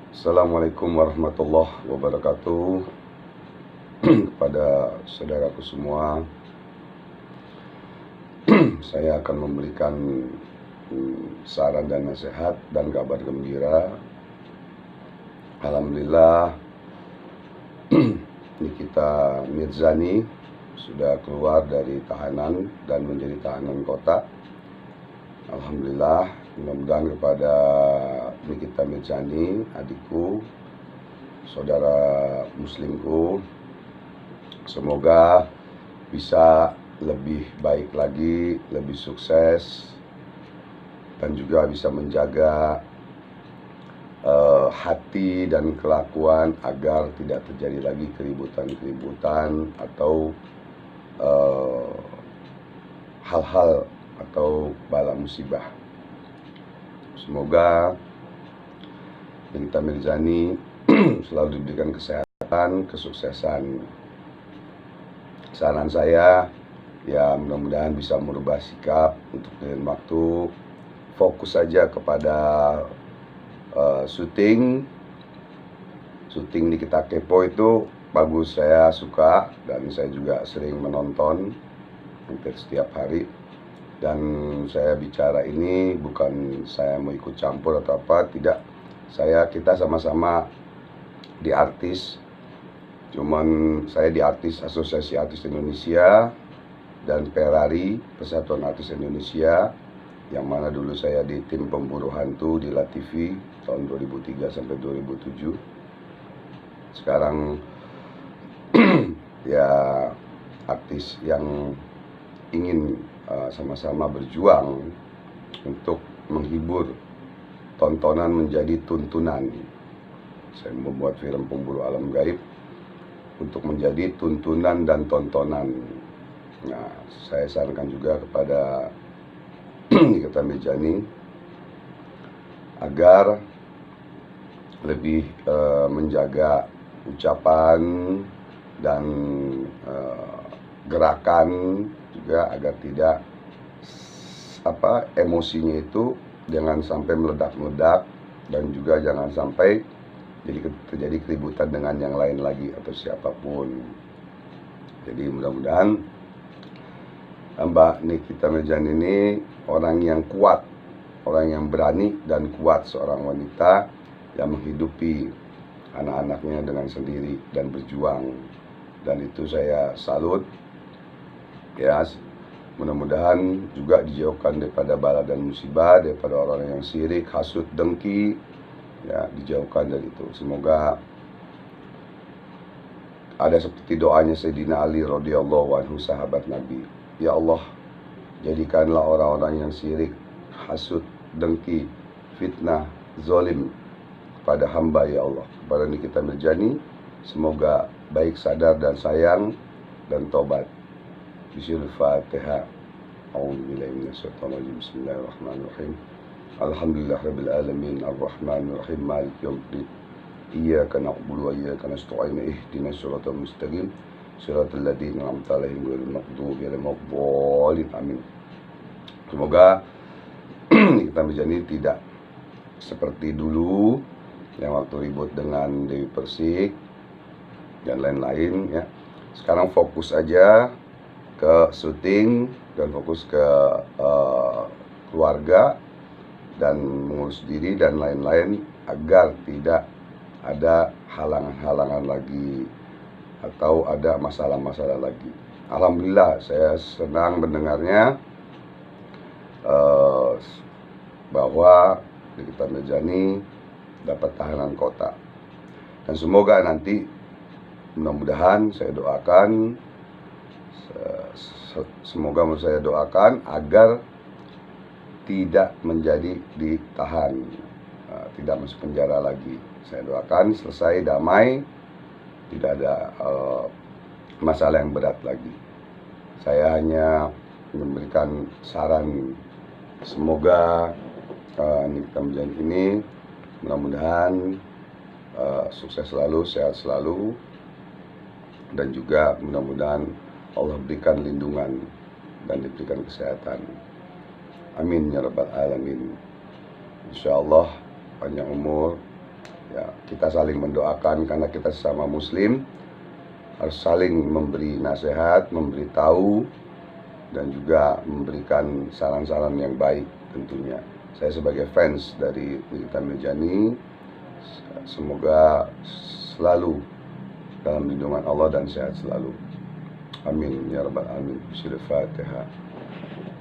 Assalamualaikum warahmatullahi wabarakatuh. Kepada saudaraku semua, saya akan memberikan saran dan nasihat dan kabar gembira. Alhamdulillah, Nikita Mirzani sudah keluar dari tahanan dan menjadi tahanan kota. Alhamdulillah, mudah-mudahan kepada Nikita Mirzani, adikku, saudara muslimku, semoga bisa lebih baik lagi, lebih sukses, dan juga bisa menjaga hati dan kelakuan agar tidak terjadi lagi keributan-keributan atau hal-hal atau bala musibah. Semoga Nikita Mirzani selalu diberikan kesehatan, kesuksesan. Saran saya, ya mudah-mudahan bisa merubah sikap untuk dengan waktu, fokus saja kepada syuting Nikita Kepo itu bagus, saya suka dan saya juga sering menonton hampir setiap hari. Dan saya bicara ini bukan saya mau ikut campur atau apa, tidak. Kita sama-sama di artis, cuman saya di artis Asosiasi Artis Indonesia dan Ferrari Persatuan Artis Indonesia, yang mana dulu saya di tim pemburu hantu di LaTV tahun 2003 sampai 2007. Sekarang ya artis yang ingin sama-sama berjuang untuk menghibur, tontonan menjadi tuntunan. Saya membuat film Pemburu Alam Gaib untuk menjadi tuntunan dan tontonan. Nah, saya sarankan juga kepada Nikita Mirzani agar lebih menjaga ucapan dan gerakan juga, agar tidak emosinya itu jangan sampai meledak-meledak, dan juga jangan sampai terjadi keributan dengan yang lain lagi atau siapapun. Jadi mudah-mudahan Mbak Nikita Mirzani ini orang yang kuat, orang yang berani dan kuat, seorang wanita yang menghidupi anak-anaknya dengan sendiri dan berjuang, dan itu saya salut. Ya, mudah-mudahan juga dijauhkan daripada bala dan musibah, daripada orang yang sirik, hasut, dengki, ya dijauhkan dari itu. Semoga ada seperti doanya Sayyidina Ali radhiyallahu anhu, sahabat Nabi. Ya Allah, jadikanlah orang-orang yang sirik, hasut, dengki, fitnah, zalim pada hamba, ya Allah. Kepada Nikita Mirzani, semoga baik sadar dan sayang dan tobat. Bismillahirrahmanirrahim. A'udzubillahi minasyaitonir rajim. Bismillahirrahmanirrahim. Alhamdulillahirabbil alamin, arrahmanirrahim, maliki yaumiddin. Iyyaka na'budu wa iyyaka nasta'in. Ihdinas siratal mustaqim, siratal ladzina an'amta 'alaihim ghairil maghdubi 'alaihim waladdallin. Amin. Semoga Nikita Mirzani tidak seperti dulu yang waktu ribut dengan Dewi Persik dan lain-lain, ya. Sekarang fokus aja ke syuting dan fokus ke keluarga dan mengurus diri dan lain-lain, agar tidak ada halangan-halangan lagi atau ada masalah-masalah lagi. Alhamdulillah, saya senang mendengarnya bahwa Nikita Mirzani dapat tahanan kota, dan semoga nanti, mudah-mudahan saya doakan, saya doakan agar tidak menjadi ditahan, tidak masuk penjara lagi. Saya doakan selesai damai, tidak ada masalah yang berat lagi. Saya hanya memberikan saran, semoga Nikita Mirzani ini mudah-mudahan sukses selalu, sehat selalu, dan juga mudah-mudahan Allah berikan lindungan dan diberikan kesehatan. Amin ya rabbal alamin. Insyaallah panjang umur, Ya, kita saling mendoakan karena kita sesama muslim, harus saling memberi nasihat, memberi tahu, dan juga memberikan saran-saran yang baik tentunya. Saya sebagai fans dari Nikita Mirzani, semoga selalu dalam lindungan Allah dan sehat selalu. Amin ya rabbal alamin. Al-Fatihah.